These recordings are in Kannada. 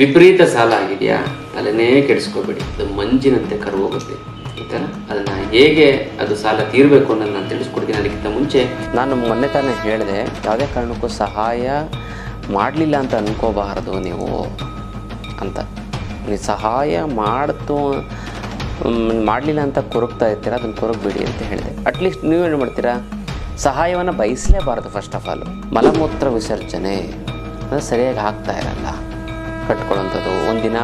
ವಿಪರೀತ ಸಾಲ ಆಗಿದೆಯಾ, ಅಲ್ಲನ್ನೇ ಕೆಡಿಸ್ಕೋಬೇಡಿ. ಅದು ಮಂಜಿನಂತೆ ಕರ್ಗೋಗುತ್ತೆ ಆಯ್ತಲ್ಲ. ಅದನ್ನು ಹೇಗೆ ಅದು ಸಾಲ ತೀರಬೇಕು ಅನ್ನೋದು ನಾನು ತಿಳಿಸ್ಕೊಡ್ತೀನಿ. ಅದಕ್ಕಿಂತ ಮುಂಚೆ ನಾನು ಮೊನ್ನೆ ತಾನೇ ಹೇಳಿದೆ, ಯಾವುದೇ ಕಾರಣಕ್ಕೂ ಸಹಾಯ ಮಾಡಲಿಲ್ಲ ಅಂತ ಅನ್ಕೋಬಾರದು ನೀವು ಅಂತ. ನೀವು ಸಹಾಯ ಮಾಡಲಿಲ್ಲ ಅಂತ ಕೊರಗ್ತಾ ಇರ್ತೀರ, ಅದನ್ನು ಕೊರಗಬೇಡಿ ಅಂತ ಹೇಳಿದೆ. ಅಟ್ಲೀಸ್ಟ್ ನೀವೇನು ಮಾಡ್ತೀರಾ, ಸಹಾಯವನ್ನು ಬಯಸಲೇಬಾರ್ದು. ಫಸ್ಟ್ ಆಫ್ ಆಲ್ ಮಲಮೂತ್ರ ವಿಸರ್ಜನೆ ಅದು ಸರಿಯಾಗಿ ಆಗ್ತಾ ಇರಲ್ಲ, ಕಟ್ಕೊಳ್ಳೋಂಥದ್ದು. ಒಂದಿನ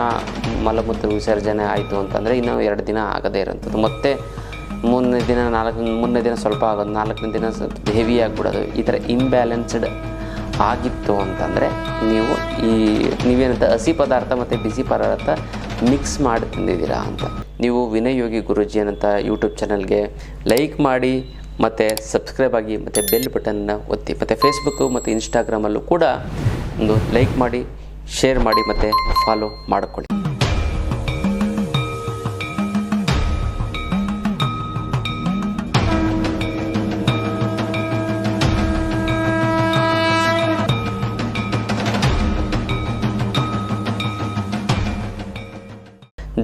ಮಲಮೂತ್ರ ವಿಸರ್ಜನೆ ಆಯಿತು ಅಂತಂದರೆ ಇನ್ನೂ 2 ದಿನ ಆಗದೇ ಇರೋಂಥದ್ದು, ಮತ್ತು ಮೂರನೇ ದಿನ ಸ್ವಲ್ಪ ಆಗೋದು, 4ನೇ ದಿನ ಸ್ವಲ್ಪ ಹೆವಿ ಆಗಿಬಿಡೋದು. ಈ ಥರ ಇಂಬ್ಯಾಲೆನ್ಸ್ಡ್ ಆಗಿತ್ತು ಅಂತಂದರೆ ನೀವೇನಂತ ಹಸಿ ಪದಾರ್ಥ ಮತ್ತು ಬಿಸಿ ಪದಾರ್ಥ ಮಿಕ್ಸ್ ಮಾಡಿ ತಿಂದಿದ್ದೀರಾ ಅಂತ. ನೀವು ವಿನಯ್ ಯೋಗಿ ಗುರೂಜಿ ಅಂತ ಯೂಟ್ಯೂಬ್ ಚಾನಲ್ಗೆ ಲೈಕ್ ಮಾಡಿ ಮತ್ತು ಸಬ್ಸ್ಕ್ರೈಬ್ ಆಗಿ ಮತ್ತು ಬೆಲ್ ಬಟನ್ನ ಒತ್ತಿ. ಮತ್ತು ಫೇಸ್ಬುಕ್ಕು ಮತ್ತು ಇನ್ಸ್ಟಾಗ್ರಾಮಲ್ಲೂ ಕೂಡ ಒಂದು ಲೈಕ್ ಮಾಡಿ, ಶೇರ್ ಮಾಡಿ ಮತ್ತು ಫಾಲೋ ಮಾಡಿಕೊಳ್ಳಿ.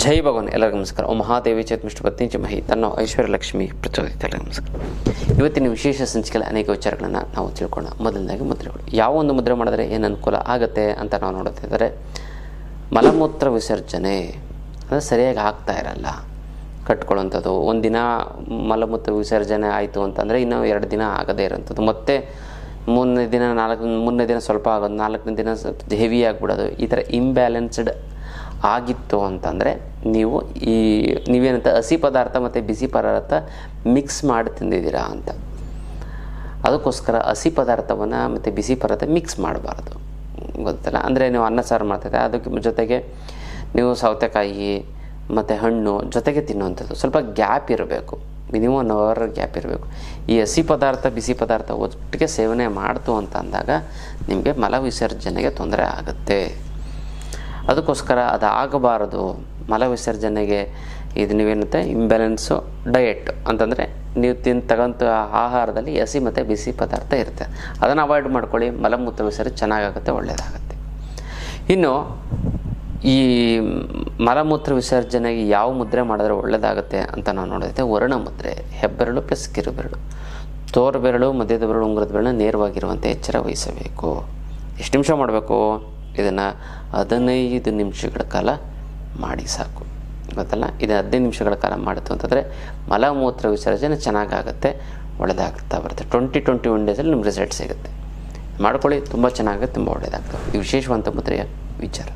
ಜೈ ಭಗವಾನ್. ಎಲ್ಲರಿಗೂ ನಮಸ್ಕಾರ. ಓಂ ಮಹಾದೇವಿ ಚೇತ್ ಪತ್ನಿ ಮಹಿ ತನ್ನ ಐಶ್ವರ್ಯ ಲಕ್ಷ್ಮಿ ಪ್ರಚೋದಿತ. ಎಲ್ಲರಿಗೂ ನಮಸ್ಕಾರ. ಇವತ್ತಿನ ವಿಶೇಷ ಸಂಚಿಕೆಯಲ್ಲಿ ಅನೇಕ ವಿಚಾರಗಳನ್ನು ನಾವು ತಿಳ್ಕೊಳ್ಳೋಣ. ಮೊದಲನೇದಾಗಿ ಮುದ್ರೆಗಳು. ಯಾವ ಒಂದು ಮುದ್ರೆ ಮಾಡಿದ್ರೆ ಏನು ಅನುಕೂಲ ಆಗುತ್ತೆ ಅಂತ ನಾವು ನೋಡುತ್ತಿದ್ದರೆ, ಮಲಮೂತ್ರ ವಿಸರ್ಜನೆ ಅದು ಸರಿಯಾಗಿ ಆಗ್ತಾ ಇರಲ್ಲ, ಕಟ್ಕೊಳ್ಳೋಂಥದ್ದು. ಒಂದಿನ ಮಲಮೂತ್ರ ವಿಸರ್ಜನೆ ಆಯಿತು ಅಂತಂದರೆ ಇನ್ನೂ 2 ದಿನ ಆಗದೇ ಇರೋಂಥದ್ದು, ಮತ್ತು ಮೂರನೇ ದಿನ ಸ್ವಲ್ಪ ಆಗೋದು, 4ನೇ ದಿನ ಸ್ವಲ್ಪ ಹೆವಿ ಆಗಿಬಿಡೋದು. ಈ ಥರ ಇಂಬ್ಯಾಲೆನ್ಸ್ಡ್ ಆಗಿತ್ತು ಅಂತಂದರೆ ನೀವೇನಂತ ಹಸಿ ಪದಾರ್ಥ ಮತ್ತು ಬಿಸಿ ಪದಾರ್ಥ ಮಿಕ್ಸ್ ಮಾಡಿ ತಿಂದಿದ್ದೀರಾ ಅಂತ. ಅದಕ್ಕೋಸ್ಕರ ಹಸಿ ಪದಾರ್ಥವನ್ನು ಮತ್ತು ಬಿಸಿ ಪದಾರ್ಥ ಮಿಕ್ಸ್ ಮಾಡಬಾರ್ದು, ಗೊತ್ತಲ್ಲ. ಅಂದರೆ ನೀವು ಅನ್ನ ಸಾರು ಮಾಡ್ತಿದ್ದೆ, ಅದಕ್ಕೆ ಜೊತೆಗೆ ನೀವು ಸೌತೆಕಾಯಿ ಮತ್ತು ಹಣ್ಣು ಜೊತೆಗೆ ತಿನ್ನುವಂಥದ್ದು. ಸ್ವಲ್ಪ ಗ್ಯಾಪ್ ಇರಬೇಕು, ಮಿನಿಮಮ್ 1 ಅವರ್ ಗ್ಯಾಪ್ ಇರಬೇಕು. ಈ ಹಸಿ ಪದಾರ್ಥ ಬಿಸಿ ಪದಾರ್ಥ ಒಟ್ಟಿಗೆ ಸೇವನೆ ಮಾಡ್ತು ಅಂತ ಅಂದಾಗ ನಿಮಗೆ ಮಲ ವಿಸರ್ಜನೆಗೆ ತೊಂದರೆ ಆಗುತ್ತೆ. ಅದಕ್ಕೋಸ್ಕರ ಅದು ಆಗಬಾರದು. ಮಲ ವಿಸರ್ಜನೆಗೆ ನೀವೇನುತ್ತೆ ಇಂಬ್ಯಾಲೆನ್ಸು ಡಯಟ್ ಅಂತಂದರೆ ನೀವು ತಗೊಂಥ ಆಹಾರದಲ್ಲಿ ಹಸಿ ಮತ್ತು ಬಿಸಿ ಪದಾರ್ಥ ಇರುತ್ತೆ, ಅದನ್ನು ಅವಾಯ್ಡ್ ಮಾಡ್ಕೊಳ್ಳಿ. ಮಲಮೂತ್ರ ವಿಸರ್ಜನೆ ಚೆನ್ನಾಗಾಗುತ್ತೆ, ಒಳ್ಳೆಯದಾಗುತ್ತೆ. ಇನ್ನು ಈ ಮಲಮೂತ್ರ ವಿಸರ್ಜನೆಗೆ ಯಾವ ಮುದ್ರೆ ಮಾಡಿದ್ರೆ ಒಳ್ಳೆಯದಾಗುತ್ತೆ ಅಂತ ನಾವು ನೋಡಿದ್ರೆ, ವರ್ಣ ಮುದ್ರೆ. ಹೆಬ್ಬೆರಳು ಪ್ಲಸ್ ಕಿರುಬೆರಳು, ತೋರು ಬೆರಳು, ಮಧ್ಯದ ಬೆರಳು, ಉಂಗುರದ ಬೆರಳು ನೇರವಾಗಿರುವಂತೆ ಎಚ್ಚರ ವಹಿಸಬೇಕು. ಎಷ್ಟು ನಿಮಿಷ ಮಾಡಬೇಕು ಇದನ್ನು? 15 ನಿಮಿಷಗಳ ಕಾಲ ಮಾಡಿ ಸಾಕು, ಗೊತ್ತಲ್ಲ. ಇದು 15 ನಿಮಿಷಗಳ ಕಾಲ ಮಾಡಿತು ಅಂತಂದರೆ ಮಲಮೂತ್ರ ವಿಸರ್ಜನೆ ಚೆನ್ನಾಗಾಗುತ್ತೆ, ಒಳ್ಳೆಯದಾಗ್ತಾ ಬರುತ್ತೆ. 21 ಡೇಸಲ್ಲಿ ನಿಮ್ಮ ರಿಸಲ್ಟ್ ಸಿಗುತ್ತೆ. ಮಾಡ್ಕೊಳ್ಳಿ, ತುಂಬ ಚೆನ್ನಾಗುತ್ತೆ, ತುಂಬ ಒಳ್ಳೆಯದಾಗ್ತದೆ. ಇದು ವಿಶೇಷವಂತ ಮುದ್ರೆಯ ವಿಚಾರ.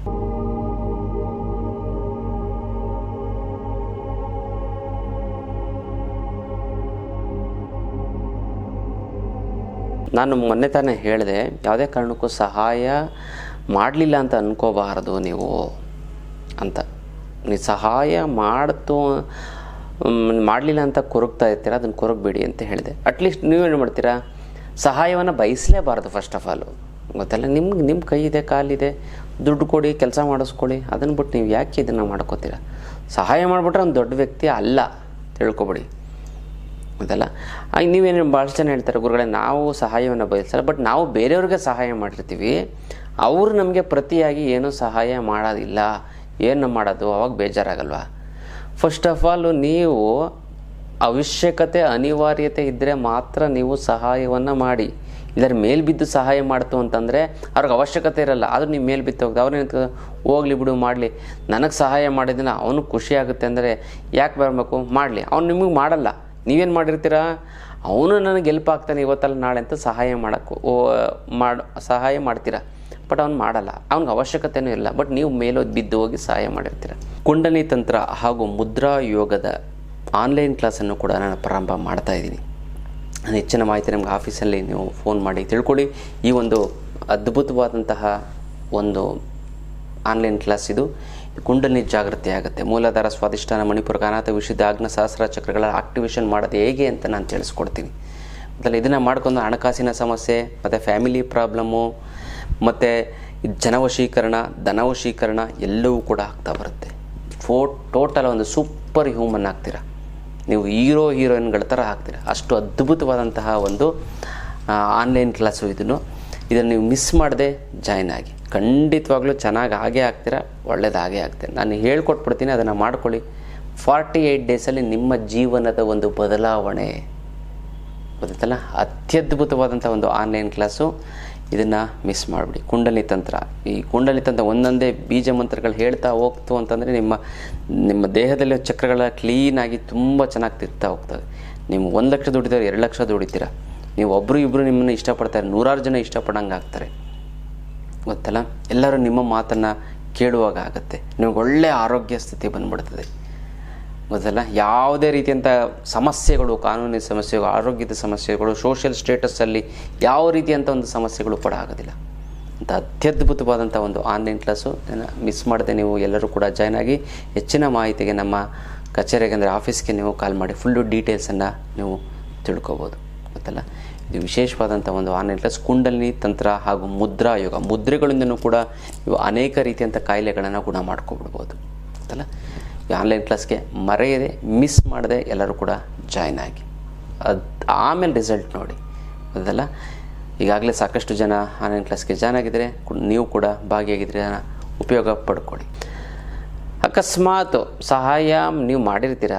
ನಾನು ಮೊನ್ನೆ ತಾನೇ ಹೇಳಿದೆ, ಯಾವುದೇ ಕಾರಣಕ್ಕೂ ಸಹಾಯ ಮಾಡಲಿಲ್ಲ ಅಂತ ಅನ್ಕೋಬಾರದು ನೀವು ಅಂತ. ನೀವು ಸಹಾಯ ಮಾಡಲಿಲ್ಲ ಅಂತ ಕೊರಗ್ತಾ ಇರ್ತೀರ, ಅದನ್ನು ಕೊರಗಬೇಡಿ ಅಂತ ಹೇಳಿದೆ. ಅಟ್ಲೀಸ್ಟ್ ನೀವೇನು ಮಾಡ್ತೀರಾ, ಸಹಾಯವನ್ನು ಬಯಸಲೇಬಾರ್ದು. ಫಸ್ಟ್ ಆಫ್ ಆಲು, ಗೊತ್ತಲ್ಲ. ನಿಮ್ಮ ಕೈ ಇದೆ, ಕಾಲಿದೆ, ದುಡ್ಡು ಕೊಡಿ, ಕೆಲಸ ಮಾಡಿಸ್ಕೊಳ್ಳಿ. ಅದನ್ನು ಬಿಟ್ಟು ನೀವು ಯಾಕೆ ಇದನ್ನು ಮಾಡ್ಕೋತೀರ? ಸಹಾಯ ಮಾಡಿಬಿಟ್ರೆ ಒಂದು ದೊಡ್ಡ ವ್ಯಕ್ತಿ ಅಲ್ಲ, ತಿಳ್ಕೊಬೇಡಿ, ಗೊತ್ತಲ್ಲ. ನೀವೇನು ಭಾಳಷ್ಟು ಜನ ಹೇಳ್ತಾರೆ, ಗುರುಗಳೇ ನಾವು ಸಹಾಯವನ್ನು ಬಯಸಲ್ಲ, ಬಟ್ ನಾವು ಬೇರೆಯವ್ರಿಗೆ ಸಹಾಯ ಮಾಡಿರ್ತೀವಿ, ಅವರು ನಮಗೆ ಪ್ರತಿಯಾಗಿ ಏನೂ ಸಹಾಯ ಮಾಡೋದಿಲ್ಲ. ಏನು ಮಾಡೋದು? ಅವಾಗ ಬೇಜಾರಾಗಲ್ವಾ? ಫಸ್ಟ್ ಆಫ್ ಆಲ್ ನೀವು ಅವಶ್ಯಕತೆ ಅನಿವಾರ್ಯತೆ ಇದ್ದರೆ ಮಾತ್ರ ನೀವು ಸಹಾಯವನ್ನು ಮಾಡಿ. ಇದರ ಮೇಲೆ ಬಿದ್ದು ಸಹಾಯ ಮಾಡ್ತು ಅಂತಂದರೆ ಅವ್ರಿಗೆ ಅವಶ್ಯಕತೆ ಇರಲ್ಲ, ಆದರೂ ನೀವು ಮೇಲೆ ಬಿದ್ದು ಹೋಗ್ದು ಅವ್ರೇನು ಹೋಗ್ಲಿ ಬಿಡು, ಮಾಡಲಿ, ನನಗೆ ಸಹಾಯ ಮಾಡಿದ್ರೆ ಅವನು ಖುಷಿ ಆಗುತ್ತೆ ಅಂದರೆ ಯಾಕೆ ಬರಬೇಕು? ಮಾಡಲಿ. ಅವ್ನು ನಿಮಗೆ ಮಾಡಲ್ಲ, ನೀವೇನು ಮಾಡಿರ್ತೀರ, ಅವನು ನನಗೆ ಹೆಲ್ಪ್ ಆಗ್ತಾನೆ ಇವತ್ತಲ್ಲ ನಾಳೆ ಅಂತ ಸಹಾಯ ಮಾಡ್ತೀರಾ, ಬಟ್ ಅವ್ನು ಮಾಡಲ್ಲ, ಅವ್ನಿಗೆ ಅವಶ್ಯಕತೆಯೂ ಇಲ್ಲ, ಬಟ್ ನೀವು ಮೇಲೋದು ಬಿದ್ದು ಹೋಗಿ ಸಹಾಯ ಮಾಡಿರ್ತೀರ. ಕುಂಡಲಿ ತಂತ್ರ ಹಾಗೂ ಮುದ್ರಾ ಯೋಗದ ಆನ್ಲೈನ್ ಕ್ಲಾಸನ್ನು ಕೂಡ ನಾನು ಪ್ರಾರಂಭ ಮಾಡ್ತಾಯಿದ್ದೀನಿ. ಹೆಚ್ಚಿನ ಮಾಹಿತಿ ನಮ್ಗೆ ಆಫೀಸಲ್ಲಿ ನೀವು ಫೋನ್ ಮಾಡಿ ತಿಳ್ಕೊಳ್ಳಿ. ಈ ಒಂದು ಅದ್ಭುತವಾದಂತಹ ಒಂದು ಆನ್ಲೈನ್ ಕ್ಲಾಸ್ ಇದು. ಕುಂಡಲಿ ಜಾಗೃತಿ ಆಗುತ್ತೆ. ಮೂಲಾಧಾರ, ಸ್ವಾಧಿಷ್ಠಾನ, ಮಣಿಪುರ, ಅನಾಥ, ವಿಶುದ್ಧ, ಆಜ್ಞಾ, ಸಹಸ್ರ ಚಕ್ರಗಳ ಆಕ್ಟಿವೇಶನ್ ಮಾಡೋದು ಹೇಗೆ ಅಂತ ನಾನು ತಿಳಿಸ್ಕೊಡ್ತೀನಿ. ಮೊದಲು ಇದನ್ನು ಮಾಡ್ಕೊಂಡು ಹಣಕಾಸಿನ ಸಮಸ್ಯೆ ಮತ್ತು ಫ್ಯಾಮಿಲಿ ಪ್ರಾಬ್ಲಮ್ಮು ಮತ್ತು ಜನವಶೀಕರಣ, ಧನವಶೀಕರಣ ಎಲ್ಲವೂ ಕೂಡ ಆಗ್ತಾ ಬರುತ್ತೆ. ಟೋಟಲ್ ಒಂದು ಸೂಪರ್ ಹ್ಯೂಮನ್ ಆಗ್ತೀರಾ ನೀವು, ಹೀರೋಯಿನ್ಗಳ ಥರ ಆಗ್ತೀರಾ. ಅಷ್ಟು ಅದ್ಭುತವಾದಂತಹ ಒಂದು ಆನ್ಲೈನ್ ಕ್ಲಾಸು ಇದನ್ನು ನೀವು ಮಿಸ್ ಮಾಡದೆ ಜಾಯ್ನ್ ಆಗಿ. ಖಂಡಿತವಾಗ್ಲೂ ಚೆನ್ನಾಗಿ ಆಗೇ ಆಗ್ತೀರಾ, ಒಳ್ಳೇದಾಗೇ ಆಗ್ತೀರ. ನಾನು ಹೇಳ್ಕೊಟ್ಬಿಡ್ತೀನಿ, ಅದನ್ನು ಮಾಡ್ಕೊಳ್ಳಿ. 48 ಡೇಸಲ್ಲಿ ನಿಮ್ಮ ಜೀವನದ ಒಂದು ಬದಲಾವಣೆ ಗೊತ್ತಲ್ಲ. ಅತ್ಯದ್ಭುತವಾದಂಥ ಒಂದು ಆನ್ಲೈನ್ ಕ್ಲಾಸು, ಇದನ್ನು ಮಿಸ್ ಮಾಡಿಬಿಡಿ. ಕುಂಡಲಿ ತಂತ್ರ, ಈ ಕುಂಡಲಿ ತಂತ್ರ ಒಂದೊಂದೇ ಬೀಜ ಮಂತ್ರಗಳು ಹೇಳ್ತಾ ಹೋಗ್ತು ಅಂತಂದರೆ ನಿಮ್ಮ ದೇಹದಲ್ಲಿ ಚಕ್ರಗಳ ಕ್ಲೀನಾಗಿ ತುಂಬ ಚೆನ್ನಾಗಿ ತಿರ್ತಾ ಹೋಗ್ತದೆ. ನೀವು 1 ಲಕ್ಷ ದುಡಿತಾರೆ, 2 ಲಕ್ಷ ದುಡಿತೀರ. ನೀವು ಒಬ್ಬರು ಇಬ್ಬರು ನಿಮ್ಮನ್ನು ಇಷ್ಟಪಡ್ತಾರೆ, 100 ಜನ ಇಷ್ಟಪಡಂಗೆ ಆಗ್ತಾರೆ ಗೊತ್ತಲ್ಲ. ಎಲ್ಲರೂ ನಿಮ್ಮ ಮಾತನ್ನು ಕೇಳುವಾಗ ಆಗುತ್ತೆ, ನಿಮಗೆ ಒಳ್ಳೆಯ ಆರೋಗ್ಯ ಸ್ಥಿತಿ ಬಂದ್ಬಿಡ್ತದೆ ಗೊತ್ತಲ್ಲ. ಯಾವುದೇ ರೀತಿಯಂಥ ಸಮಸ್ಯೆಗಳು, ಕಾನೂನಿನ ಸಮಸ್ಯೆಗಳು, ಆರೋಗ್ಯದ ಸಮಸ್ಯೆಗಳು, ಸೋಷಿಯಲ್ ಸ್ಟೇಟಸಲ್ಲಿ ಯಾವ ರೀತಿಯಂಥ ಒಂದು ಸಮಸ್ಯೆಗಳು ಕೂಡ ಆಗೋದಿಲ್ಲ. ಅಂತ ಅತ್ಯದ್ಭುತವಾದಂಥ ಒಂದು ಆನ್ಲೈನ್ ಕ್ಲಾಸು ಮಿಸ್ ಮಾಡದೆ ನೀವು ಎಲ್ಲರೂ ಕೂಡ ಜಾಯ್ನ್ ಆಗಿ ಹೆಚ್ಚಿನ ಮಾಹಿತಿಗೆ ನಮ್ಮ ಕಚೇರಿಗೆ ಅಂದರೆ ಆಫೀಸ್ಗೆ ನೀವು ಕಾಲ್ ಮಾಡಿ ಫುಲ್ಲು ಡೀಟೇಲ್ಸನ್ನು ನೀವು ತಿಳ್ಕೊಬೋದು ಗೊತ್ತಲ್ಲ. ಇದು ವಿಶೇಷವಾದಂಥ ಒಂದು ಆನ್ಲೈನ್ ಕ್ಲಾಸ್. ಕುಂಡಲಿನಿ ತಂತ್ರ ಹಾಗೂ ಮುದ್ರಾ ಯೋಗ, ಮುದ್ರೆಗಳಿಂದನೂ ಕೂಡ ನೀವು ಅನೇಕ ರೀತಿಯಂಥ ಕಾಯಿಲೆಗಳನ್ನು ಗುಣ ಮಾಡ್ಕೊಬಿಡ್ಬೋದು ಗೊತ್ತಲ್ಲ. ಈ ಆನ್ಲೈನ್ ಕ್ಲಾಸ್ಗೆ ಮರೆಯದೆ ಮಿಸ್ ಮಾಡದೆ ಎಲ್ಲರೂ ಕೂಡ ಜಾಯ್ನ್ ಆಗಿ ಆಮೇಲೆ ರಿಸಲ್ಟ್ ನೋಡಿ ಗೊತ್ತಲ್ಲ. ಈಗಾಗಲೇ ಸಾಕಷ್ಟು ಜನ ಆನ್ಲೈನ್ ಕ್ಲಾಸ್ಗೆ ಜಾಯ್ನ್ ಆಗಿದ್ದರೆ ನೀವು ಕೂಡ ಭಾಗಿಯಾಗಿದ್ದರೆ ಉಪಯೋಗ ಪಡ್ಕೊಳ್ಳಿ. ಅಕಸ್ಮಾತ್ ಸಹಾಯ ನೀವು ಮಾಡಿರ್ತೀರ,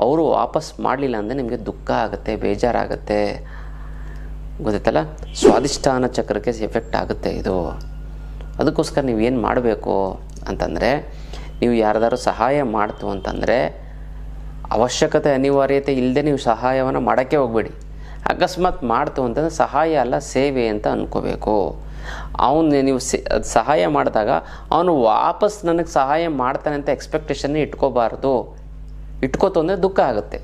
ಅವರು ವಾಪಸ್ ಮಾಡಲಿಲ್ಲ ಅಂದರೆ ನಿಮಗೆ ದುಃಖ ಆಗುತ್ತೆ, ಬೇಜಾರಾಗುತ್ತೆ ಗೊತ್ತಲ್ಲ. ಸ್ವಾದಿಷ್ಠಾನ ಚಕ್ರಕ್ಕೆ ಎಫೆಕ್ಟ್ ಆಗುತ್ತೆ ಇದು. ಅದಕ್ಕೋಸ್ಕರ ನೀವೇನು ಮಾಡಬೇಕು ಅಂತಂದರೆ, ನೀವು ಯಾರ್ದಾರು ಸಹಾಯ ಮಾಡ್ತು ಅಂತಂದರೆ ಅವಶ್ಯಕತೆ ಅನಿವಾರ್ಯತೆ ಇಲ್ಲದೆ ನೀವು ಸಹಾಯವನ್ನು ಮಾಡೋಕ್ಕೆ ಹೋಗಬೇಡಿ. ಅಕಸ್ಮಾತ್ ಮಾಡ್ತು ಅಂತಂದರೆ ಸಹಾಯ ಅಲ್ಲ, ಸೇವೆ ಅಂತ ಅಂದ್ಕೋಬೇಕು. ಅವನು ನೀವು ಸಹಾಯ ಮಾಡಿದಾಗ ಅವನು ವಾಪಸ್ ನನಗೆ ಸಹಾಯ ಮಾಡ್ತಾನೆ ಅಂತ ಎಕ್ಸ್ಪೆಕ್ಟೇಷನ್ನೇ ಇಟ್ಕೋಬಾರ್ದು. ಇಟ್ಕೋತು ಅಂದರೆ ದುಃಖ ಆಗುತ್ತೆ.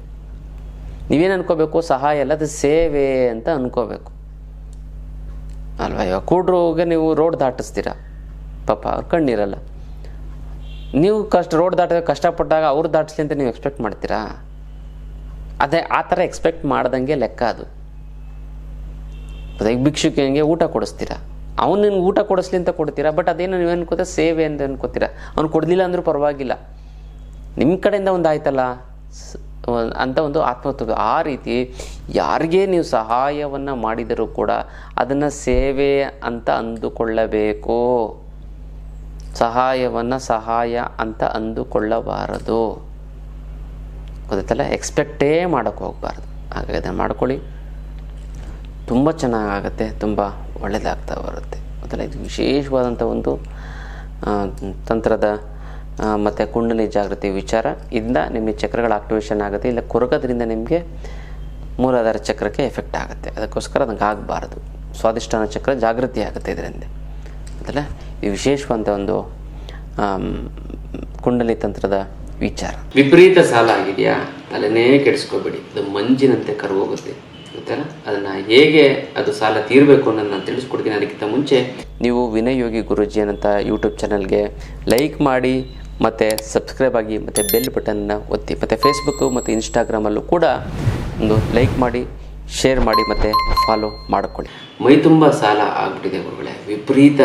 ನೀವೇನು ಅನ್ಕೋಬೇಕು, ಸಹಾಯ ಅಲ್ಲ ಅದು ಸೇವೆ ಅಂತ ಅಂದ್ಕೋಬೇಕು ಅಲ್ವಾ. ಇವಾಗ ಕೂಡ್ರಿಗೆ ನೀವು ರೋಡ್ ದಾಟಿಸ್ತೀರ, ಪಾಪ ಅವ್ರು ಕಣ್ಣಿರಲ್ಲ. ನೀವು ರೋಡ್ ದಾಟಿದಾಗ ಕಷ್ಟಪಟ್ಟಾಗ ಅವ್ರು ದಾಟಿಸ್ಲಿ ಅಂತ ನೀವು ಎಕ್ಸ್ಪೆಕ್ಟ್ ಮಾಡ್ತೀರಾ? ಅದೇ ಆ ಥರ ಎಕ್ಸ್ಪೆಕ್ಟ್ ಮಾಡ್ದಂಗೆ ಲೆಕ್ಕ ಅದು. ಈಗ ಭಿಕ್ಷುಕಿಗೆ ಊಟ ಕೊಡಿಸ್ತೀರಾ, ಅವ್ನು ನಿನ್ಗೆ ಊಟ ಕೊಡಿಸ್ಲಿ ಅಂತ ಕೊಡ್ತೀರಾ, ಬಟ್ ಅದೇನು ನೀವು ಅನ್ಕೋತೀರ ಸೇವೆ ಅಂತ ಅನ್ಕೋತೀರಾ. ಅವ್ನು ಕೊಡಲಿಲ್ಲ ಅಂದರೂ ಪರವಾಗಿಲ್ಲ, ನಿಮ್ಮ ಕಡೆಯಿಂದ ಒಂದು ಆಯ್ತಲ್ಲ ಅಂತ ಒಂದು ಆತ್ಮತತ್ವ. ಆ ರೀತಿ ಯಾರಿಗೇ ನೀವು ಸಹಾಯವನ್ನು ಮಾಡಿದರೂ ಕೂಡ ಅದನ್ನು ಸೇವೆ ಅಂತ ಅಂದುಕೊಳ್ಳಬೇಕು. ಸಹಾಯವನ್ನು ಸಹಾಯ ಅಂತ ಅಂದುಕೊಳ್ಳಬಾರದು ಗೊತ್ತಲ್ಲ. ಎಕ್ಸ್ಪೆಕ್ಟೇ ಮಾಡೋಕ್ಕೆ ಹೋಗಬಾರ್ದು. ಹಾಗಾಗಿ ಅದನ್ನು ಮಾಡ್ಕೊಳ್ಳಿ, ತುಂಬ ಚೆನ್ನಾಗಾಗುತ್ತೆ, ತುಂಬ ಒಳ್ಳೆಯದಾಗ್ತಾ ಬರುತ್ತೆ ಗೊತ್ತಲ್ಲ. ಇದು ವಿಶೇಷವಾದಂಥ ಒಂದು ತಂತ್ರದ ಮತ್ತು ಕುಂಡಲಿ ಜಾಗೃತಿ ವಿಚಾರ. ಇದರಿಂದ ನಿಮಗೆ ಚಕ್ರಗಳ ಆಕ್ಟಿವೇಶನ್ ಆಗುತ್ತೆ. ಇಲ್ಲ ಕೊರಗೋದ್ರಿಂದ ನಿಮಗೆ ಮೂಲಾಧಾರ ಚಕ್ರಕ್ಕೆ ಎಫೆಕ್ಟ್ ಆಗುತ್ತೆ. ಅದಕ್ಕೋಸ್ಕರ ಅದಕ್ಕೆ ಆಗಬಾರ್ದು. ಸ್ವಾದಿಷ್ಠಾನ ಚಕ್ರ ಜಾಗೃತಿ ಆಗುತ್ತೆ ಇದರಿಂದ ಗೊತ್ತಲ್ಲ. ಇದು ವಿಶೇಷವಾದಂಥ ಒಂದು ಕುಂಡಲಿ ತಂತ್ರದ ವಿಚಾರ. ವಿಪರೀತ ಸಾಲ ಆಗಿದೆಯಾ, ತಲೆನೇ ಕೆಡಿಸ್ಕೋಬೇಡಿ. ಅದು ಮಂಜಿನಂತೆ ಕರ್ಗೋಗುತ್ತೆ ಗೊತ್ತಲ್ಲ. ಅದನ್ನು ಹೇಗೆ ಅದು ಸಾಲ ತೀರಬೇಕು ಅನ್ನೋದು ನಾನು ತಿಳಿಸ್ಕೊಡ್ತೀನಿ. ಅದಕ್ಕಿಂತ ಮುಂಚೆ ನೀವು ವಿನಯ್ ಯೋಗಿ ಗುರೂಜಿ ಅನ್ನಂಥ ಯೂಟ್ಯೂಬ್ ಚಾನಲ್ಗೆ ಲೈಕ್ ಮಾಡಿ ಮತ್ತು ಸಬ್ಸ್ಕ್ರೈಬ್ ಆಗಿ ಮತ್ತು ಬೆಲ್ ಬಟನ್ನ ಒತ್ತಿ. ಮತ್ತು ಫೇಸ್ಬುಕ್ಕು ಮತ್ತು ಇನ್ಸ್ಟಾಗ್ರಾಮಲ್ಲೂ ಕೂಡ ಒಂದು ಲೈಕ್ ಮಾಡಿ, ಶೇರ್ ಮಾಡಿ ಮತ್ತು ಫಾಲೋ ಮಾಡಿಕೊಳ್ಳಿ. ಮೈ ತುಂಬ ಸಾಲ ಆಗ್ಬಿಟ್ಟಿದೆ ಗುರುಗಳೇ, ವಿಪರೀತ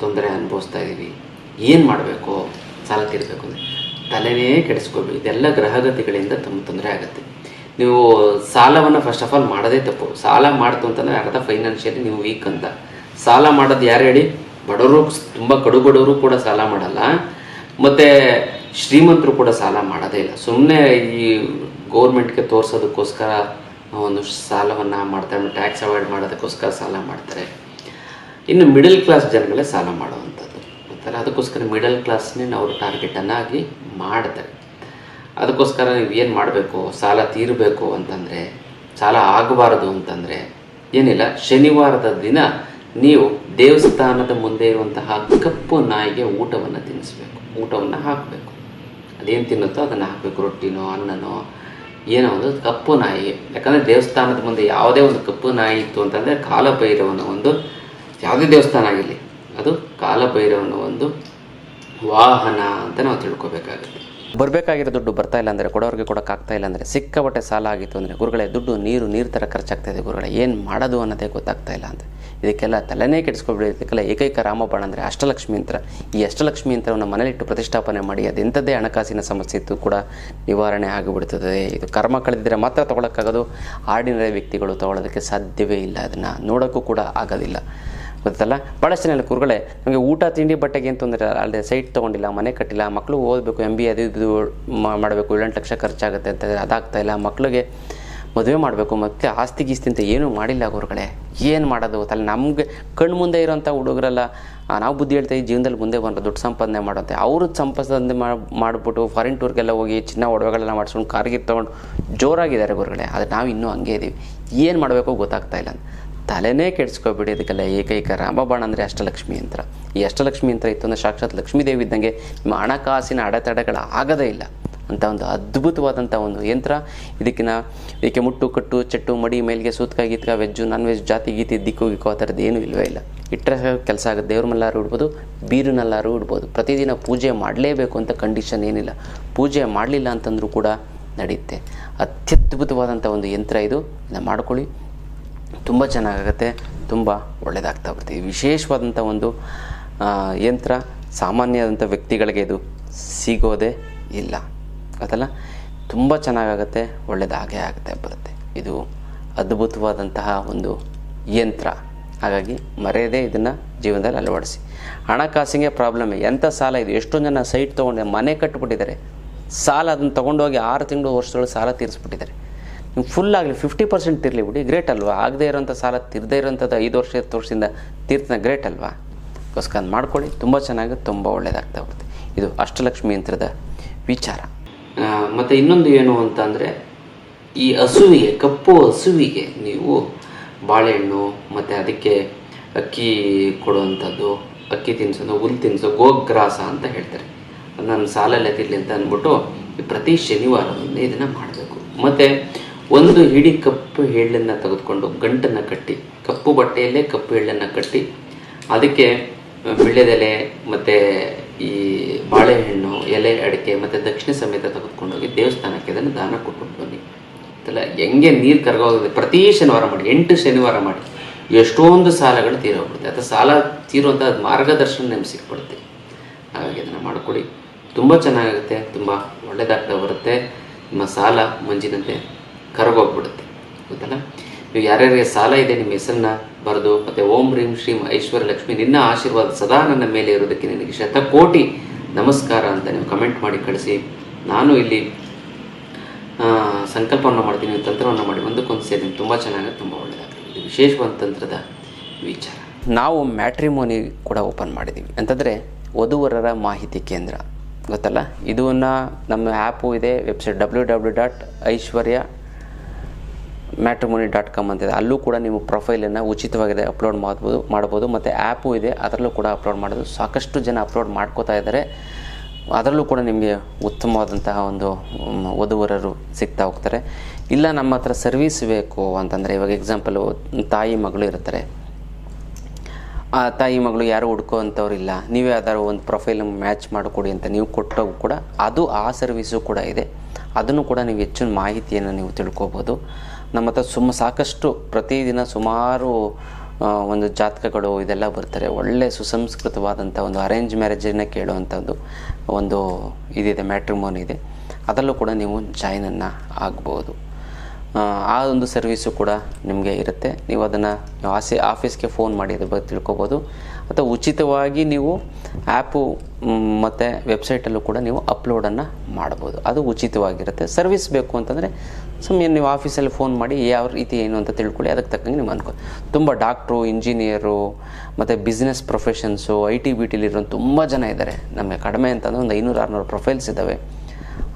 ತೊಂದರೆ ಅನುಭವಿಸ್ತಾ ಇದ್ದೀವಿ, ಏನು ಮಾಡಬೇಕು ಸಾಲ ತೀರಬೇಕು ಅಂದರೆ ತಲೆನೇ ಕೆಡಿಸ್ಕೋಬೇಡಿ. ಇದೆಲ್ಲ ಗ್ರಹಗತಿಗಳಿಂದ ತುಂಬ ತೊಂದರೆ ಆಗುತ್ತೆ. ನೀವು ಸಾಲವನ್ನು ಫಸ್ಟ್ ಆಫ್ ಆಲ್ ಮಾಡೋದೇ ತಪ್ಪು. ಸಾಲ ಮಾಡ್ತು ಅಂತಂದರೆ ಅರ್ಧ ಫೈನಾನ್ಷಿಯಲಿ ನೀವು ವೀಕ್ ಅಂತ. ಸಾಲ ಮಾಡೋದು ಯಾರು ಹೇಳಿ? ಬಡವರು, ತುಂಬ ಕಡು ಬಡವರು ಕೂಡ ಸಾಲ ಮಾಡಲ್ಲ, ಮತ್ತು ಶ್ರೀಮಂತರು ಕೂಡ ಸಾಲ ಮಾಡೋದೇ ಇಲ್ಲ. ಸುಮ್ಮನೆ ಈ ಗೌರ್ಮೆಂಟ್ಗೆ ತೋರಿಸೋದಕ್ಕೋಸ್ಕರ ಒಂದು ಸಾಲವನ್ನು ಮಾಡ್ತಾರೆ, ಟ್ಯಾಕ್ಸ್ ಅವಾಯ್ಡ್ ಮಾಡೋದಕ್ಕೋಸ್ಕರ ಸಾಲ ಮಾಡ್ತಾರೆ. ಇನ್ನು ಮಿಡಲ್ ಕ್ಲಾಸ್ ಜನಗಳೇ ಸಾಲ ಮಾಡುವಂಥದ್ದು ಗೊತ್ತಲ್ಲ. ಅದಕ್ಕೋಸ್ಕರ ಮಿಡಲ್ ಕ್ಲಾಸ್ನೇ ಅವರು ಟಾರ್ಗೆಟನ್ನಾಗಿ ಮಾಡ್ತಾರೆ. ಅದಕ್ಕೋಸ್ಕರ ನೀವು ಏನು ಮಾಡಬೇಕು, ಸಾಲ ತೀರಬೇಕು ಅಂತಂದರೆ, ಸಾಲ ಆಗಬಾರದು ಅಂತಂದರೆ ಏನಿಲ್ಲ, ಶನಿವಾರದ ದಿನ ನೀವು ದೇವಸ್ಥಾನದ ಮುಂದೆ ಇರುವಂತಹ ಕಪ್ಪು ನಾಯಿಗೆ ಊಟವನ್ನು ತಿನ್ನಿಸ್ಬೇಕು, ಊಟವನ್ನು ಹಾಕಬೇಕು. ಅದೇನು ತಿನ್ನುತ್ತೋ ಅದನ್ನು ಹಾಕಬೇಕು, ರೊಟ್ಟಿನೋ ಅನ್ನನೋ ಏನೋ ಒಂದು ಕಪ್ಪು ನಾಯಿಗೆ. ಯಾಕಂದರೆ ದೇವಸ್ಥಾನದ ಮುಂದೆ ಯಾವುದೇ ಒಂದು ಕಪ್ಪು ನಾಯಿ ಇತ್ತು ಅಂತಂದರೆ ಕಾಲಭೈರವನ ಒಂದು, ಯಾವುದೇ ದೇವಸ್ಥಾನ ಆಗಿರಲಿ, ಅದು ಕಾಲಭೈರವನ ಒಂದು ವಾಹನ ಅಂತ ನಾವು ತಿಳ್ಕೊಬೇಕಾಗುತ್ತೆ. ಬರಬೇಕಾಗಿರೋ ದುಡ್ಡು ಬರ್ತಾ ಇಲ್ಲ ಅಂದರೆ, ಕೊಡೋರಿಗೆ ಕೊಡೋಕ್ಕಾಗ್ತಾ ಇಲ್ಲ ಅಂದರೆ, ಸಿಕ್ಕಾಪಟ್ಟೆ ಸಾಲ ಆಗಿತ್ತು ಅಂದರೆ, ಗುರುಗಳೇ ದುಡ್ಡು ನೀರು ಥರ ಖರ್ಚಾಗ್ತಾಯಿದೆ ಗುರುಗಳೇ, ಏನು ಮಾಡೋದು ಅನ್ನೋದೇ ಗೊತ್ತಾಗ್ತಾ ಇಲ್ಲ ಅಂತ. ಇದಕ್ಕೆಲ್ಲ ತಲೆನೇ ಕೆಡಿಸ್ಕೊಬಿಡಿ. ಇದಕ್ಕೆಲ್ಲ ಏಕೈಕ ರಾಮಬಾಣ ಅಂದರೆ ಅಷ್ಟಲಕ್ಷ್ಮಿ ಯಂತ್ರ. ಈ ಅಷ್ಟಲಕ್ಷ್ಮಿ ಯಂತ್ರವನ್ನು ಮನೇಲಿಟ್ಟು ಪ್ರತಿಷ್ಠಾಪನೆ ಮಾಡಿ, ಅದೆಂಥದ್ದೇ ಹಣಕಾಸಿನ ಸಮಸ್ಯೆ ಇತ್ತು ಕೂಡ ನಿವಾರಣೆ ಆಗಿಬಿಡ್ತದೆ. ಇದು ಕರ್ಮ ಕಳೆದಿದ್ದರೆ ಮಾತ್ರ ತೊಗೊಳಕ್ಕಾಗೋದು. ಆರ್ಡಿನರಿ ವ್ಯಕ್ತಿಗಳು ತೊಗೊಳೋದಕ್ಕೆ ಸಾಧ್ಯವೇ ಇಲ್ಲ, ಅದನ್ನು ನೋಡೋಕ್ಕೂ ಕೂಡ ಆಗೋದಿಲ್ಲ. ಗೊತ್ತಲ್ಲ. ಭಾಳಷ್ಟು ಜನ ಗುರುಗಳೇ ನಮಗೆ ಊಟ ತಿಂಡಿ ಬಟ್ಟೆಗೆ ಏನು ತೊಂದರೆ ಅಲ್ಲದೆ ಸೈಟ್ ತೊಗೊಂಡಿಲ್ಲ, ಮನೆ ಕಟ್ಟಿಲ್ಲ, ಮಕ್ಕಳು ಓದಬೇಕು, MBA ಅದು ಇದು ಮಾಡಬೇಕು, 7-8 ಲಕ್ಷ ಖರ್ಚಾಗುತ್ತೆ ಅಂತ ಅದಾಗ್ತಾಯಿಲ್ಲ, ಮಕ್ಕಳಿಗೆ ಮದುವೆ ಮಾಡಬೇಕು, ಮತ್ತೆ ಆಸ್ತಿ ಗೀಸ್ತಿ ಅಂತ ಏನೂ ಮಾಡಿಲ್ಲ ಗುರುಗಳೇ. ಏನು ಮಾಡೋದು ತಲೆ ನಮಗೆ ಕಣ್ಣು ಮುಂದೆ ಇರೋಂಥ ಹುಡುಗರೆಲ್ಲ ನಾವು ಬುದ್ಧಿ ಹೇಳ್ತೀವಿ ಜೀವನದಲ್ಲಿ ಮುಂದೆ ಬಂದು ದುಡ್ಡು ಸಂಪಾದನೆ ಮಾಡೋಂತೆ, ಅವರು ಸಂಪಾದನೆ ಮಾಡಿಬಿಟ್ಟು ಫಾರಿನ್ ಟೂರ್ಗೆಲ್ಲ ಹೋಗಿ ಚಿನ್ನ ಒಡವೆಗಳೆಲ್ಲ ಮಾಡಿಸ್ಕೊಂಡು ಕಾರ್ಗಿರ್ ತೊಗೊಂಡು ಜೋರಾಗಿದ್ದಾರೆ ಗುರುಗಳೇ. ಆದರೆ ನಾವು ಇನ್ನೂ ಹಂಗೆ ಇದ್ದೀವಿ, ಏನು ಮಾಡಬೇಕು ಗೊತ್ತಾಗ್ತಾಯಿಲ್ಲ. ತಲೆನೇ ಕೆಡಿಸ್ಕೊಬೇಡಿ. ಅದಕ್ಕೆಲ್ಲ ಏಕೈಕ ರಾಮಬಾಣ ಅಂದರೆ ಅಷ್ಟಲಕ್ಷ್ಮಿ ಯಂತ್ರ. ಈ ಅಷ್ಟಲಕ್ಷ್ಮಿ ಯಂತ್ರ ಇತ್ತು ಅಂದರೆ ಸಾಕ್ಷಾತ್ ಲಕ್ಷ್ಮೀದೇವಿ ಇದ್ದಂಗೆ ನಿಮ್ಮ ಹಣಕಾಸಿನ ಅಡೆತಡೆಗಳು ಆಗೋದೇ ಇಲ್ಲ ಅಂತ ಒಂದು ಅದ್ಭುತವಾದಂಥ ಒಂದು ಯಂತ್ರ. ಇದಕ್ಕೆ ಮುಟ್ಟು ಕಟ್ಟು ಚಟ್ಟು ಮಡಿ ಮೇಲ್ಗೆ ಸೂತ್ಕ ಗೀತ್ಕ ವೆಜ್ಜು ನಾನ್ ವೆಜ್ ಜಾತಿ ಗೀತಿ ದಿಕ್ಕು ಗಿಕ್ಕು ಆ ಥರದ್ದು ಏನೂ ಇಲ್ಲವೇ ಇಲ್ಲ. ಇಟ್ಟರೆ ಕೆಲಸ ಆಗುತ್ತೆ. ದೇವ್ರ ಮಲ್ಲಾರು ಇಡ್ಬೋದು, ಬೀರಿನಲ್ಲಾರು ಇಡ್ಬೋದು. ಪ್ರತಿದಿನ ಪೂಜೆ ಮಾಡಲೇಬೇಕು ಅಂತ ಕಂಡೀಷನ್ ಏನಿಲ್ಲ. ಪೂಜೆ ಮಾಡಲಿಲ್ಲ ಅಂತಂದ್ರೂ ಕೂಡ ನಡೆಯುತ್ತೆ. ಅತ್ಯದ್ಭುತವಾದಂಥ ಒಂದು ಯಂತ್ರ ಇದು. ಇದನ್ನು ಮಾಡ್ಕೊಳ್ಳಿ, ತುಂಬ ಚೆನ್ನಾಗಾಗುತ್ತೆ, ತುಂಬ ಒಳ್ಳೆಯದಾಗ್ತಾ ಬರ್ತೀವಿ. ವಿಶೇಷವಾದಂಥ ಒಂದು ಯಂತ್ರ ಸಾಮಾನ್ಯವಾದಂಥ ವ್ಯಕ್ತಿಗಳಿಗೆ ಇದು ಸಿಗೋದೇ ಇಲ್ಲ ಗೊತ್ತಲ್ಲ. ತುಂಬ ಚೆನ್ನಾಗಾಗುತ್ತೆ, ಒಳ್ಳೆಯದಾಗೇ ಆಗುತ್ತೆ ಬರುತ್ತೆ. ಇದು ಅದ್ಭುತವಾದಂತಹ ಒಂದು ಯಂತ್ರ. ಹಾಗಾಗಿ ಮರೆಯದೇ ಇದನ್ನು ಜೀವನದಲ್ಲಿ ಅಳವಡಿಸಿ. ಹಣಕಾಸಿಗೆ ಪ್ರಾಬ್ಲಮ್. ಎಂಥ ಸಾಲ ಇದು, ಎಷ್ಟೊಂದು ಜನ ಸೈಟ್ ತೊಗೊಂಡು ಮನೆ ಕಟ್ಟಿಬಿಟ್ಟಿದ್ದಾರೆ. ಸಾಲ ಅದನ್ನು ತೊಗೊಂಡೋಗಿ 6 ತಿಂಗಳು ವರ್ಷದೊಳಗೆ ಸಾಲ ತೀರಿಸ್ಬಿಟ್ಟಿದ್ದಾರೆ. ನಿಮ್ಗೆ ಫುಲ್ ಆಗಲಿ 50% ತಿರಲಿ ಬಿಡಿ, ಗ್ರೇಟ್ ಅಲ್ವಾ. ಆಗದೇ ಇರೋಂಥ ಸಾಲ ತಿರದೇ ಇರೋಂಥದ್ದು 5 ವರ್ಷ 10 ವರ್ಷದಿಂದ ತೀರ್ಥ ಗ್ರೇಟ್ ಅಲ್ವಾ. ಅದಕ್ಕೋಸ್ಕರ ಮಾಡ್ಕೊಳ್ಳಿ, ತುಂಬ ಚೆನ್ನಾಗಿ ತುಂಬ ಒಳ್ಳೆಯದಾಗ್ತಾ ಬರುತ್ತೆ. ಇದು ಅಷ್ಟಲಕ್ಷ್ಮಿ ಯಂತ್ರದ ವಿಚಾರ. ಮತ್ತು ಇನ್ನೊಂದು ಏನು ಅಂತಂದರೆ, ಈ ಹಸುವಿಗೆ, ಕಪ್ಪು ಹಸುವಿಗೆ ನೀವು ಬಾಳೆಹಣ್ಣು ಮತ್ತು ಅದಕ್ಕೆ ಅಕ್ಕಿ ಕೊಡುವಂಥದ್ದು, ಅಕ್ಕಿ ತಿನ್ನಿಸೋದು, ಹುಲ್ಲು ತಿನ್ನಿಸೋ, ಗೋಗ್ರಾಸ ಅಂತ ಹೇಳ್ತಾರೆ. ನನ್ನ ಸಾಲಲ್ಲೇ ತಿರ್ಲಿ ಅಂತ ಅಂದ್ಬಿಟ್ಟು ಪ್ರತಿ ಶನಿವಾರದಿಂದ ಇದನ್ನು ಮಾಡಬೇಕು. ಮತ್ತು ಒಂದು ಹಿಡಿ ಕಪ್ಪು ಎಳ್ಳನ್ನು ತೆಗೆದುಕೊಂಡು ಗಂಟನ್ನು ಕಟ್ಟಿ, ಕಪ್ಪು ಬಟ್ಟೆಯಲ್ಲೇ ಕಪ್ಪು ಎಳ್ಳನ್ನು ಕಟ್ಟಿ, ಅದಕ್ಕೆ ವೀಳ್ಯದೆಲೆ ಮತ್ತು ಈ ಬಾಳೆಹಣ್ಣು ಎಲೆ ಅಡಿಕೆ ಮತ್ತು ದಕ್ಷಿಣ ಸಮೇತ ತೆಗೆದುಕೊಂಡೋಗಿ ದೇವಸ್ಥಾನಕ್ಕೆ ಅದನ್ನು ದಾನ ಕೊಟ್ಬಿಟ್ಟು ಬನ್ನಿ. ಅದೆಲ್ಲ ಹೆಂಗೆ ನೀರು ಕರಗೋಗಿದೆ. ಪ್ರತಿ ಶನಿವಾರ ಮಾಡಿ, 8 ಶನಿವಾರ ಮಾಡಿ. ಎಷ್ಟೊಂದು ಸಾಲಗಳು ತೀರೋಗ್ಬಿಡುತ್ತೆ. ಅಥವಾ ಸಾಲ ತೀರುವಂಥ ಮಾರ್ಗದರ್ಶನ ನಿಮ್ಗೆ ಸಿಕ್ಬಿಡುತ್ತೆ. ಹಾಗಾಗಿ ಅದನ್ನು ಮಾಡಿಕೊಡಿ, ತುಂಬ ಚೆನ್ನಾಗುತ್ತೆ, ತುಂಬ ಒಳ್ಳೆಯದಾಗ್ತಾ ಬರುತ್ತೆ. ನಿಮ್ಮ ಸಾಲ ಮಂಜಿನಂತೆ ಕರಗೋಗ್ಬಿಡುತ್ತೆ ಗೊತ್ತಲ್ಲ. ನೀವು ಯಾರ್ಯಾರಿಗೆ ಸಾಲ ಇದೆ ನಿಮ್ಮ ಹೆಸರನ್ನ ಬರೆದು, ಮತ್ತು ಓಂ ಹ್ರೀಂ ಶ್ರೀಂ ಐಶ್ವರ್ಯ ಲಕ್ಷ್ಮಿ ನಿನ್ನ ಆಶೀರ್ವಾದ ಸದಾ ನನ್ನ ಮೇಲೆ ಇರೋದಕ್ಕೆ ನಿನಗೆ 100 ಕೋಟಿ ನಮಸ್ಕಾರ ಅಂತ ನೀವು ಕಮೆಂಟ್ ಮಾಡಿ ಕಳಿಸಿ. ನಾನು ಇಲ್ಲಿ ಸಂಕಲ್ಪವನ್ನು ಮಾಡ್ತೀನಿ, ತಂತ್ರವನ್ನು ಮಾಡಿ ಒಂದಕ್ಕೊಂದು ಸೇರಿ ತುಂಬ ಚೆನ್ನಾಗುತ್ತೆ, ತುಂಬ ಒಳ್ಳೆಯದಾಗ್ತದೆ. ಇದು ವಿಶೇಷವಾದ ತಂತ್ರದ ವಿಚಾರ. ನಾವು ಮ್ಯಾಟ್ರಿಮೋನಿ ಕೂಡ ಓಪನ್ ಮಾಡಿದ್ದೀವಿ. ಅಂತಂದರೆ ವಧುವರರ ಮಾಹಿತಿ ಕೇಂದ್ರ ಗೊತ್ತಲ್ಲ. ಇದನ್ನು ನಮ್ಮ ಆ್ಯಪು ಇದೆ, ವೆಬ್ಸೈಟ್ www.aishwaryamatrimony.com ಅಂತಿದೆ. ಅಲ್ಲೂ ಕೂಡ ನೀವು ಪ್ರೊಫೈಲನ್ನು ಉಚಿತವಾಗಿದೆ ಅಪ್ಲೋಡ್ ಮಾಡ್ಬೋದು. ಮತ್ತು ಆ್ಯಪು ಇದೆ, ಅದರಲ್ಲೂ ಕೂಡ ಅಪ್ಲೋಡ್ ಮಾಡೋದು. ಸಾಕಷ್ಟು ಜನ ಅಪ್ಲೋಡ್ ಮಾಡ್ಕೋತಾ ಇದ್ದಾರೆ. ಅದರಲ್ಲೂ ಕೂಡ ನಿಮಗೆ ಉತ್ತಮವಾದಂತಹ ಒಂದು ವಧುವರರು ಸಿಗ್ತಾ ಹೋಗ್ತಾರೆ. ಇಲ್ಲ ನಮ್ಮ ಹತ್ರ ಸರ್ವಿಸ್ ಬೇಕು ಅಂತಂದರೆ, ಇವಾಗ ಎಕ್ಸಾಂಪಲು ತಾಯಿ ಮಗಳು ಇರ್ತಾರೆ, ಆ ತಾಯಿ ಮಗಳು ಯಾರು ಹುಡ್ಕೋವಂಥವ್ರಿಲ್ಲ, ನೀವೇ ಯಾವ್ದಾದ್ರು ಒಂದು ಪ್ರೊಫೈಲ್ ಮ್ಯಾಚ್ ಮಾಡಿಕೊಡಿ ಅಂತ ನೀವು ಕೊಟ್ಟಾಗ ಕೂಡ ಅದು ಆ ಸರ್ವಿಸು ಕೂಡ ಇದೆ. ಅದನ್ನು ಕೂಡ ನೀವು ಹೆಚ್ಚಿನ ಮಾಹಿತಿಯನ್ನು ನೀವು ತಿಳ್ಕೊಬೋದು. ನಮ್ಮ ಹತ್ರ ಸಾಕಷ್ಟು ಪ್ರತಿದಿನ ಸುಮಾರು ಒಂದು ಜಾತಕಗಳು ಇದೆಲ್ಲ ಬರ್ತಾರೆ. ಒಳ್ಳೆ ಸುಸಂಸ್ಕೃತವಾದಂಥ ಒಂದು ಅರೇಂಜ್ ಮ್ಯಾರೇಜನ್ನು ಕೇಳುವಂಥದ್ದು ಒಂದು ಇದಿದೆ, ಮ್ಯಾಟ್ರಿಮೋನಿ ಇದೆ. ಅದರಲ್ಲೂ ಕೂಡ ನೀವು ಜಾಯ್ನನ್ನು ಆಗ್ಬೋದು. ಆ ಒಂದು ಸರ್ವಿಸು ಕೂಡ ನಿಮಗೆ ಇರುತ್ತೆ. ನೀವು ಅದನ್ನು ಆಫೀಸ್ಗೆ ಫೋನ್ ಮಾಡಿ ಅದ್ರ ಬಗ್ಗೆ ತಿಳ್ಕೊಬೋದು. ಅಥವಾ ಉಚಿತವಾಗಿ ನೀವು ಆ್ಯಪು ಮತ್ತು ವೆಬ್ಸೈಟಲ್ಲೂ ಕೂಡ ನೀವು ಅಪ್ಲೋಡನ್ನು ಮಾಡ್ಬೋದು. ಅದು ಉಚಿತವಾಗಿರುತ್ತೆ. ಸರ್ವಿಸ್ ಬೇಕು ಅಂತಂದರೆ ಸುಮ್ಮನೆ ನೀವು ಆಫೀಸಲ್ಲಿ ಫೋನ್ ಮಾಡಿ ಯಾವ ರೀತಿ ಏನು ಅಂತ ತಿಳ್ಕೊಳ್ಳಿ, ಅದಕ್ಕೆ ತಕ್ಕಂಗೆ ನೀವು ಅನ್ಕೊ. ತುಂಬ ಡಾಕ್ಟ್ರು, ಇಂಜಿನಿಯರು ಮತ್ತು ಬಿಸ್ನೆಸ್ ಪ್ರೊಫೆಷನ್ಸು, IT BTಲಿರೋ ತುಂಬ ಜನ ಇದ್ದಾರೆ. ನಮಗೆ ಕಡಿಮೆ ಅಂತಂದರೆ ಒಂದು 500-600 ಪ್ರೊಫೈಲ್ಸ್ ಇದ್ದಾವೆ.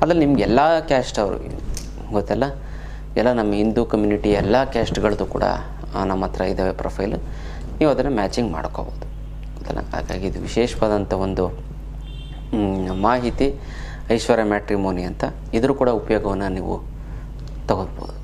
ಅದ್ರಲ್ಲಿ ನಿಮ್ಗೆ ಎಲ್ಲ ಕ್ಯಾಸ್ಟ್ ಅವರು ಗೊತ್ತಲ್ಲ, ಎಲ್ಲ ನಮ್ಮ ಹಿಂದೂ ಕಮ್ಯುನಿಟಿ ಎಲ್ಲ ಕ್ಯಾಸ್ಟ್ಗಳದ್ದು ಕೂಡ ನಮ್ಮ ಹತ್ರ ಇದ್ದಾವೆ ಪ್ರೊಫೈಲು. ನೀವು ಅದನ್ನು ಮ್ಯಾಚಿಂಗ್ ಮಾಡ್ಕೋಬೋದು ಗೊತ್ತಲ್ಲ. ಹಾಗಾಗಿ ಇದು ವಿಶೇಷವಾದಂಥ ಒಂದು ಮಾಹಿತಿ ಐಶ್ವರ್ಯ ಮ್ಯಾಟ್ರಿಮೋನಿ ಅಂತ. ಇದ್ರ ಕೂಡ ಉಪಯೋಗವನ್ನು ನೀವು ತಗೋಬೋದು.